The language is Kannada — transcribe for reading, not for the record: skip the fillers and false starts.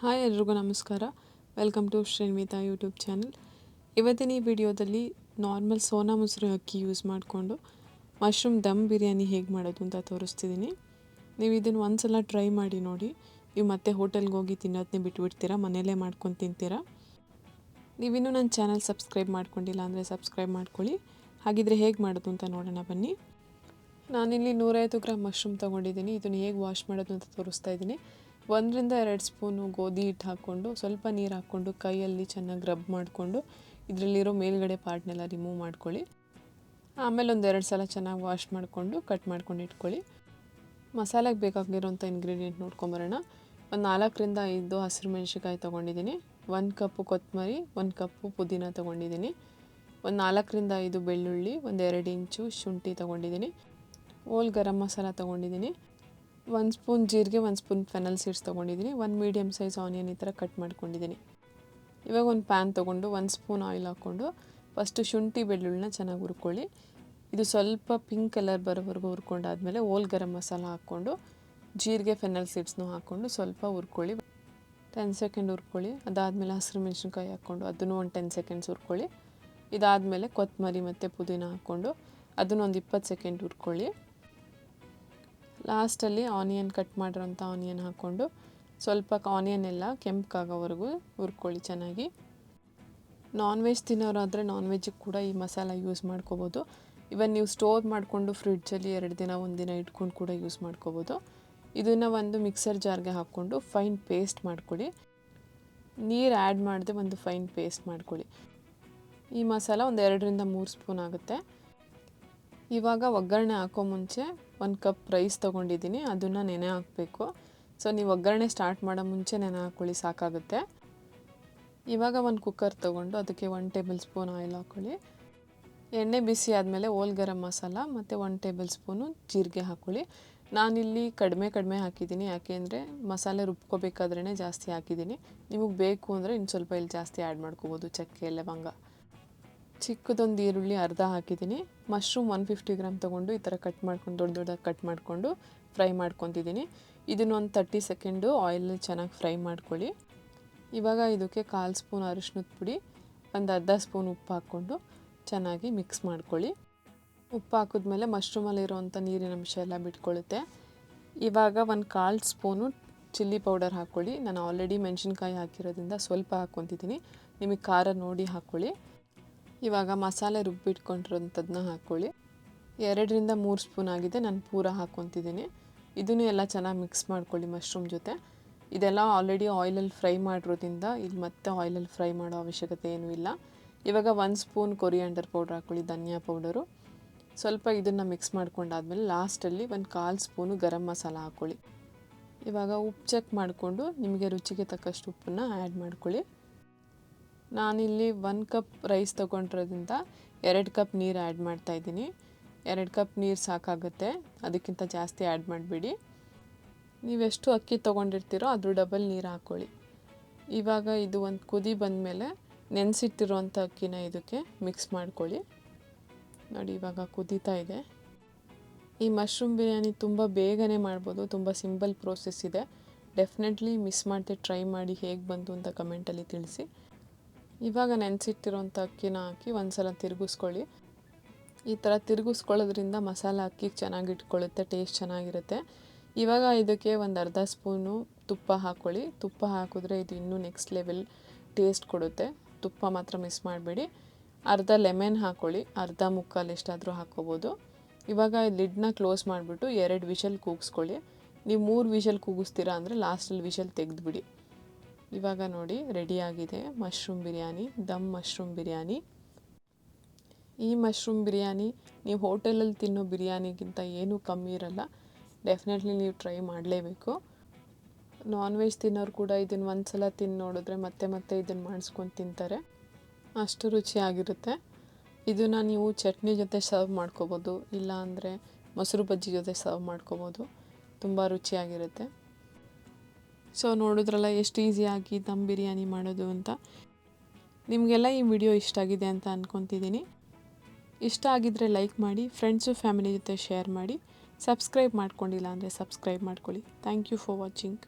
ಹಾಯ್ ಎಲ್ರಿಗೂ ನಮಸ್ಕಾರ. Welcome to Shrinvita YouTube channel. ಇವತ್ತಿನ ಈ ವಿಡಿಯೋದಲ್ಲಿ ನಾರ್ಮಲ್ ಸೋನಾ ಮೊಸರು ಅಕ್ಕಿ ಯೂಸ್ ಮಾಡಿಕೊಂಡು ಮಶ್ರೂಮ್ ದಮ್ ಬಿರಿಯಾನಿ ಹೇಗೆ ಮಾಡೋದು ಅಂತ ತೋರಿಸ್ತಿದ್ದೀನಿ. ನೀವು ಇದನ್ನು ಒಂದು ಸಲ ಟ್ರೈ ಮಾಡಿ ನೋಡಿ. ನೀವು ಮತ್ತೆ ಹೋಟೆಲ್ಗೆ ಹೋಗಿ ತಿನ್ನೋದನ್ನೇ ಬಿಟ್ಬಿಡ್ತೀರಾ, ಮನೆಯಲ್ಲೇ ಮಾಡ್ಕೊಂಡು ತಿಂತೀರಾ. ನೀವಿನ್ನೂ ನನ್ನ ಚಾನಲ್ ಸಬ್ಸ್ಕ್ರೈಬ್ ಮಾಡ್ಕೊಂಡಿಲ್ಲ ಅಂದರೆ ಸಬ್ಸ್ಕ್ರೈಬ್ ಮಾಡ್ಕೊಳ್ಳಿ. ಹಾಗಿದ್ರೆ ಹೇಗೆ ಮಾಡೋದು ಅಂತ ನೋಡೋಣ ಬನ್ನಿ. ನಾನಿಲ್ಲಿ 150 ಗ್ರಾಮ್ ಮಶ್ರೂಮ್ ತೊಗೊಂಡಿದ್ದೀನಿ. ಇದನ್ನು ಹೇಗೆ ವಾಶ್ ಮಾಡೋದು ಅಂತ ತೋರಿಸ್ತಾ ಇದ್ದೀನಿ. 1 ರಿಂದ 2 ಸ್ಪೂನು ಗೋಧಿ ಹಿಟ್ಟು ಹಾಕ್ಕೊಂಡು ಸ್ವಲ್ಪ ನೀರು ಹಾಕ್ಕೊಂಡು ಕೈಯಲ್ಲಿ ಚೆನ್ನಾಗಿ ರಬ್ ಮಾಡಿಕೊಂಡು ಇದರಲ್ಲಿರೋ ಮೇಲ್ಗಡೆ ಪಾರ್ಟ್ನೆಲ್ಲ ರಿಮೂವ್ ಮಾಡ್ಕೊಳ್ಳಿ. ಆಮೇಲೆ 1-2 ಸಲ ಚೆನ್ನಾಗಿ ವಾಶ್ ಮಾಡಿಕೊಂಡು ಕಟ್ ಮಾಡ್ಕೊಂಡು ಇಟ್ಕೊಳ್ಳಿ. ಮಸಾಲೆಗೆ ಬೇಕಾಗಿರೋಂಥ ಇಂಗ್ರೀಡಿಯೆಂಟ್ ನೋಡ್ಕೊಂಬರೋಣ. 4 ರಿಂದ 5 ಹಸಿರು ಮೆಣಸಿನ್ಕಾಯಿ ತೊಗೊಂಡಿದ್ದೀನಿ. 1 ಕಪ್ಪು ಕೊತ್ತಂಬರಿ, 1 ಕಪ್ಪು ಪುದೀನ ತೊಗೊಂಡಿದ್ದೀನಿ. 4 ರಿಂದ 5 ಬೆಳ್ಳುಳ್ಳಿ, 1-2 ಇಂಚು ಶುಂಠಿ ತೊಗೊಂಡಿದ್ದೀನಿ. ಹೋಲ್ ಗರಂ ಮಸಾಲ ತೊಗೊಂಡಿದ್ದೀನಿ. 1 ಸ್ಪೂನ್ ಜೀರಿಗೆ, 1 ಸ್ಪೂನ್ ಫೆನಲ್ ಸೀಡ್ಸ್ ತೊಗೊಂಡಿದ್ದೀನಿ. 1 ಮೀಡಿಯಮ್ ಸೈಜ್ ಆನಿಯನ್ ಈ ಥರ ಕಟ್ ಮಾಡ್ಕೊಂಡಿದ್ದೀನಿ. ಇವಾಗ ಒಂದು ಪ್ಯಾನ್ ತೊಗೊಂಡು 1 ಸ್ಪೂನ್ ಆಯಿಲ್ ಹಾಕ್ಕೊಂಡು ಫಸ್ಟು ಶುಂಠಿ ಬೆಳ್ಳುಳ್ಳಿನ ಚೆನ್ನಾಗಿ ಹುರ್ಕೊಳ್ಳಿ. ಇದು ಸ್ವಲ್ಪ ಪಿಂಕ್ ಕಲರ್ ಬರೋವರೆಗೂ ಹುರ್ಕೊಂಡಾದ್ಮೇಲೆ ಹೋಲ್ ಗರಂ ಮಸಾಲ ಹಾಕ್ಕೊಂಡು ಜೀರಿಗೆ ಫೆನಲ್ ಸೀಡ್ಸ್ನೂ ಹಾಕ್ಕೊಂಡು ಸ್ವಲ್ಪ ಹುರ್ಕೊಳ್ಳಿ. 10 ಸೆಕೆಂಡ್ ಹುರ್ಕೊಳ್ಳಿ. ಅದಾದಮೇಲೆ ಹಸಿರು ಮೆಣಸಿನ್ಕಾಯಿ ಹಾಕ್ಕೊಂಡು ಅದನ್ನು ಒಂದು 10 ಸೆಕೆಂಡ್ಸ್ ಹುರ್ಕೊಳ್ಳಿ. ಇದಾದಮೇಲೆ ಕೊತ್ತಂಬರಿ ಮತ್ತು ಪುದೀನ ಹಾಕ್ಕೊಂಡು ಅದನ್ನು ಒಂದು 20 ಸೆಕೆಂಡ್ ಹುರ್ಕೊಳ್ಳಿ. ಲಾಸ್ಟಲ್ಲಿ ಆನಿಯನ್ ಕಟ್ ಮಾಡಿರೋಂಥ ಆನಿಯನ್ ಹಾಕ್ಕೊಂಡು ಸ್ವಲ್ಪ ಆನಿಯನ್ ಎಲ್ಲ ಕೆಂಪಗಾಗೋವರೆಗೂ ಹುರ್ಕೊಳ್ಳಿ ಚೆನ್ನಾಗಿ. ನಾನ್ ವೆಜ್ ತಿನ್ನೋರಾದರೆ ನಾನ್ ವೆಜ್ಜಿಗೆ ಕೂಡ ಈ ಮಸಾಲ ಯೂಸ್ ಮಾಡ್ಕೋಬೋದು. ಇವನ್ ನೀವು ಸ್ಟೋರ್ ಮಾಡಿಕೊಂಡು ಫ್ರಿಡ್ಜಲ್ಲಿ 2 ದಿನ 1 ದಿನ ಇಟ್ಕೊಂಡು ಕೂಡ ಯೂಸ್ ಮಾಡ್ಕೋಬೋದು. ಇದನ್ನು ಒಂದು ಮಿಕ್ಸರ್ ಜಾರ್ಗೆ ಹಾಕ್ಕೊಂಡು ಫೈನ್ ಪೇಸ್ಟ್ ಮಾಡ್ಕೊಳ್ಳಿ. ನೀರು ಆ್ಯಡ್ ಮಾಡದೆ ಒಂದು ಫೈನ್ ಪೇಸ್ಟ್ ಮಾಡ್ಕೊಳ್ಳಿ. ಈ ಮಸಾಲ ಒಂದು 2 ರಿಂದ 3 ಸ್ಪೂನ್ ಆಗುತ್ತೆ. ಇವಾಗ ಒಗ್ಗರಣೆ ಹಾಕೋ ಮುಂಚೆ 1 ಕಪ್ ರೈಸ್ ತೊಗೊಂಡಿದ್ದೀನಿ, ಅದನ್ನು ನೆನೆ ಹಾಕಬೇಕು. ಸೊ ನೀವು ಒಗ್ಗರಣೆ ಸ್ಟಾರ್ಟ್ ಮಾಡೋ ಮುಂಚೆ ನೆನೆ ಹಾಕ್ಕೊಳ್ಳಿ, ಸಾಕಾಗುತ್ತೆ. ಇವಾಗ ಒಂದು ಕುಕ್ಕರ್ ತೊಗೊಂಡು ಅದಕ್ಕೆ 1 ಟೇಬಲ್ ಸ್ಪೂನ್ ಆಯಿಲ್ ಹಾಕ್ಕೊಳ್ಳಿ. ಎಣ್ಣೆ ಬಿಸಿ ಆದಮೇಲೆ ಹೋಲ್ ಗರಂ ಮಸಾಲ ಮತ್ತು 1 ಟೇಬಲ್ ಸ್ಪೂನು ಜೀರಿಗೆ ಹಾಕ್ಕೊಳ್ಳಿ. ನಾನಿಲ್ಲಿ ಕಡಿಮೆ ಹಾಕಿದ್ದೀನಿ, ಯಾಕೆಂದರೆ ಮಸಾಲೆ ರುಬ್ಕೋಬೇಕಾದ್ರೇ ಜಾಸ್ತಿ ಹಾಕಿದ್ದೀನಿ. ನಿಮಗೆ ಬೇಕು ಅಂದರೆ ಇನ್ನು ಸ್ವಲ್ಪ ಇಲ್ಲಿ ಜಾಸ್ತಿ ಆ್ಯಡ್ ಮಾಡ್ಕೋಬೋದು. ಚಕ್ಕೆ, ಲವಂಗ. ಚಿಕ್ಕದೊಂದು ಈರುಳ್ಳಿ ಅರ್ಧ ಹಾಕಿದ್ದೀನಿ. ಮಶ್ರೂಮ್ 150 ಗ್ರಾಮ್ ತೊಗೊಂಡು ಈ ಥರ ಕಟ್ ಮಾಡ್ಕೊಂಡು ದೊಡ್ಡದಾಗಿ ಕಟ್ ಮಾಡಿಕೊಂಡು ಫ್ರೈ ಮಾಡ್ಕೊತಿದ್ದೀನಿ. ಇದನ್ನು ಒಂದು 30 ಸೆಕೆಂಡು ಆಯಿಲಲ್ಲಿ ಚೆನ್ನಾಗಿ ಫ್ರೈ ಮಾಡ್ಕೊಳ್ಳಿ. ಇವಾಗ ಇದಕ್ಕೆ 1/4 ಸ್ಪೂನ್ ಅರಿಶಿನದ ಪುಡಿ, ಒಂದು ಅರ್ಧ ಸ್ಪೂನ್ ಉಪ್ಪು ಹಾಕ್ಕೊಂಡು ಚೆನ್ನಾಗಿ ಮಿಕ್ಸ್ ಮಾಡ್ಕೊಳ್ಳಿ. ಉಪ್ಪು ಹಾಕಿದ್ಮೇಲೆ ಮಶ್ರೂಮಲ್ಲಿರೋವಂಥ ನೀರಿನ ಅಂಶ ಎಲ್ಲ ಬಿಟ್ಕೊಳ್ಳುತ್ತೆ. ಇವಾಗ ಒಂದು 1/4 ಸ್ಪೂನು ಚಿಲ್ಲಿ ಪೌಡರ್ ಹಾಕ್ಕೊಳ್ಳಿ. ನಾನು ಆಲ್ರೆಡಿ ಮೆಣಸಿನ್ಕಾಯಿ ಹಾಕಿರೋದ್ರಿಂದ ಸ್ವಲ್ಪ ಹಾಕ್ಕೊತಿದ್ದೀನಿ, ನಿಮಗೆ ಖಾರ ನೋಡಿ ಹಾಕ್ಕೊಳ್ಳಿ. ಇವಾಗ ಮಸಾಲೆ ರುಬ್ಬಿಟ್ಕೊಂಡಿರೋಂಥದ್ದನ್ನ ಹಾಕ್ಕೊಳ್ಳಿ. 2 ರಿಂದ 3 ಸ್ಪೂನ್ ಆಗಿದೆ, ನಾನು ಪೂರ ಹಾಕ್ಕೊತಿದ್ದೀನಿ. ಇದನ್ನು ಎಲ್ಲ ಚೆನ್ನಾಗಿ ಮಿಕ್ಸ್ ಮಾಡ್ಕೊಳ್ಳಿ ಮಶ್ರೂಮ್ ಜೊತೆ. ಇದೆಲ್ಲ ಆಲ್ರೆಡಿ ಆಯಿಲಲ್ಲಿ ಫ್ರೈ ಮಾಡಿರೋದ್ರಿಂದ ಇಲ್ಲಿ ಮತ್ತೆ ಆಯಿಲಲ್ಲಿ ಫ್ರೈ ಮಾಡೋ ಅವಶ್ಯಕತೆ ಏನೂ ಇಲ್ಲ. ಇವಾಗ 1 ಸ್ಪೂನ್ ಕೊರಿಯಾಂಡರ್ ಪೌಡ್ರ್ ಹಾಕ್ಕೊಳ್ಳಿ, ಧನಿಯಾ ಪೌಡರು. ಸ್ವಲ್ಪ ಇದನ್ನು ಮಿಕ್ಸ್ ಮಾಡ್ಕೊಂಡಾದ್ಮೇಲೆ ಲಾಸ್ಟಲ್ಲಿ 1/4 ಸ್ಪೂನು ಗರಂ ಮಸಾಲ ಹಾಕ್ಕೊಳ್ಳಿ. ಇವಾಗ ಉಪ್ಪು ಚೆಕ್ ಮಾಡಿಕೊಂಡು ನಿಮಗೆ ರುಚಿಗೆ ತಕ್ಕಷ್ಟು ಉಪ್ಪನ್ನು ಆ್ಯಡ್ ಮಾಡ್ಕೊಳ್ಳಿ. ನಾನಿಲ್ಲಿ 1 ಕಪ್ ರೈಸ್ ತೊಗೊಂಡಿರೋದ್ರಿಂದ 2 ಕಪ್ ನೀರು ಆ್ಯಡ್ ಮಾಡ್ತಾಯಿದ್ದೀನಿ. 2 ಕಪ್ ನೀರು ಸಾಕಾಗುತ್ತೆ, ಅದಕ್ಕಿಂತ ಜಾಸ್ತಿ ಆ್ಯಡ್ ಮಾಡಬೇಡಿ. ನೀವೆಷ್ಟು ಅಕ್ಕಿ ತೊಗೊಂಡಿರ್ತೀರೋ ಅದ್ರ ಡಬಲ್ ನೀರು ಹಾಕ್ಕೊಳ್ಳಿ. ಇವಾಗ ಇದು ಒಂದು ಕುದಿ ಬಂದಮೇಲೆ ನೆನೆಸಿಟ್ಟಿರೋಂಥ ಅಕ್ಕಿನ ಇದಕ್ಕೆ ಮಿಕ್ಸ್ ಮಾಡ್ಕೊಳ್ಳಿ. ನೋಡಿ ಇವಾಗ ಕುದೀತಾ ಇದೆ. ಈ ಮಶ್ರೂಮ್ ಬಿರಿಯಾನಿ ತುಂಬ ಬೇಗನೆ ಮಾಡ್ಬೋದು, ತುಂಬ ಸಿಂಪಲ್ ಪ್ರೋಸೆಸ್ ಇದೆ. ಡೆಫಿನೆಟ್ಲಿ ಮಿಸ್ ಮಾಡದೆ ಟ್ರೈ ಮಾಡಿ, ಹೇಗೆ ಬಂತು ಅಂತ ಕಮೆಂಟಲ್ಲಿ ತಿಳಿಸಿ. ಇವಾಗ ನೆನೆಸಿಟ್ಟಿರೋಂಥ ಅಕ್ಕಿನ ಹಾಕಿ ಒಂದು ಸಲ ತಿರುಗಿಸ್ಕೊಳ್ಳಿ. ಈ ಥರ ತಿರುಗಿಸ್ಕೊಳ್ಳೋದ್ರಿಂದ ಮಸಾಲ ಅಕ್ಕಿಗೆ ಚೆನ್ನಾಗಿ ಇಟ್ಕೊಳ್ಳುತ್ತೆ, ಟೇಸ್ಟ್ ಚೆನ್ನಾಗಿರುತ್ತೆ. ಇವಾಗ ಇದಕ್ಕೆ ಒಂದು ಅರ್ಧ ಸ್ಪೂನು ತುಪ್ಪ ಹಾಕ್ಕೊಳ್ಳಿ. ತುಪ್ಪ ಹಾಕಿದ್ರೆ ಇದು ಇನ್ನೂ ನೆಕ್ಸ್ಟ್ ಲೆವೆಲ್ ಟೇಸ್ಟ್ ಕೊಡುತ್ತೆ. ತುಪ್ಪ ಮಾತ್ರ ಮಿಸ್ ಮಾಡಬೇಡಿ. ಅರ್ಧ ಲೆಮನ್ ಹಾಕ್ಕೊಳ್ಳಿ, ಅರ್ಧ ಮುಕ್ಕಾಲು ಎಷ್ಟಾದರೂ ಹಾಕ್ಕೋಬೋದು. ಇವಾಗ ಲಿಡ್ನ ಕ್ಲೋಸ್ ಮಾಡಿಬಿಟ್ಟು 2 ವಿಷಲ್ ಕೂಗಿಸ್ಕೊಳ್ಳಿ. ನೀವು 3 ವಿಷಲ್ ಕೂಗಿಸ್ತೀರಾ ಅಂದರೆ ಲಾಸ್ಟಲ್ಲಿ ವಿಷಲ್ ತೆಗೆದುಬಿಡಿ. ಇವಾಗ ನೋಡಿ ರೆಡಿಯಾಗಿದೆ ಮಶ್ರೂಮ್ ಬಿರಿಯಾನಿ, ದಮ್ ಮಶ್ರೂಮ್ ಬಿರಿಯಾನಿ. ಈ ಮಶ್ರೂಮ್ ಬಿರಿಯಾನಿ ನೀವು ಹೋಟೆಲಲ್ಲಿ ತಿನ್ನೋ ಬಿರಿಯಾನಿಗಿಂತ ಏನೂ ಕಮ್ಮಿ ಇರಲ್ಲ. ಡೆಫಿನೆಟ್ಲಿ ನೀವು ಟ್ರೈ ಮಾಡಲೇಬೇಕು. ನಾನ್ ವೆಜ್ ತಿನ್ನೋರು ಕೂಡ ಇದನ್ನು ಒಂದು ಸಲ ತಿಂದು ನೋಡಿದ್ರೆ ಮತ್ತೆ ಇದನ್ನು ಮಾಡಿಸ್ಕೊಂಡು ತಿಂತಾರೆ, ಅಷ್ಟು ರುಚಿಯಾಗಿರುತ್ತೆ. ಇದನ್ನು ನೀವು ಚಟ್ನಿ ಜೊತೆ ಸರ್ವ್ ಮಾಡ್ಕೋಬೋದು, ಇಲ್ಲ ಅಂದರೆ ಮೊಸರು ಬಜ್ಜಿ ಜೊತೆ ಸರ್ವ್ ಮಾಡ್ಕೋಬೋದು. ತುಂಬ ರುಚಿಯಾಗಿರುತ್ತೆ. ಸೊ ನೋಡಿದ್ರಲ್ಲ ಎಷ್ಟು ಈಸಿಯಾಗಿ ದಮ್ ಬಿರಿಯಾನಿ ಮಾಡೋದು ಅಂತ. ನಿಮಗೆಲ್ಲ ಈ ವಿಡಿಯೋ ಇಷ್ಟ ಆಗಿದೆ ಅಂತ ಅಂದ್ಕೊತಿದ್ದೀನಿ. ಇಷ್ಟ ಆಗಿದ್ದರೆ ಲೈಕ್ ಮಾಡಿ, ಫ್ರೆಂಡ್ಸು ಫ್ಯಾಮಿಲಿ ಜೊತೆ ಶೇರ್ ಮಾಡಿ. ಸಬ್ಸ್ಕ್ರೈಬ್ ಮಾಡ್ಕೊಂಡಿಲ್ಲ ಅಂದರೆ ಸಬ್ಸ್ಕ್ರೈಬ್ ಮಾಡ್ಕೊಳ್ಳಿ. Thank you for watching.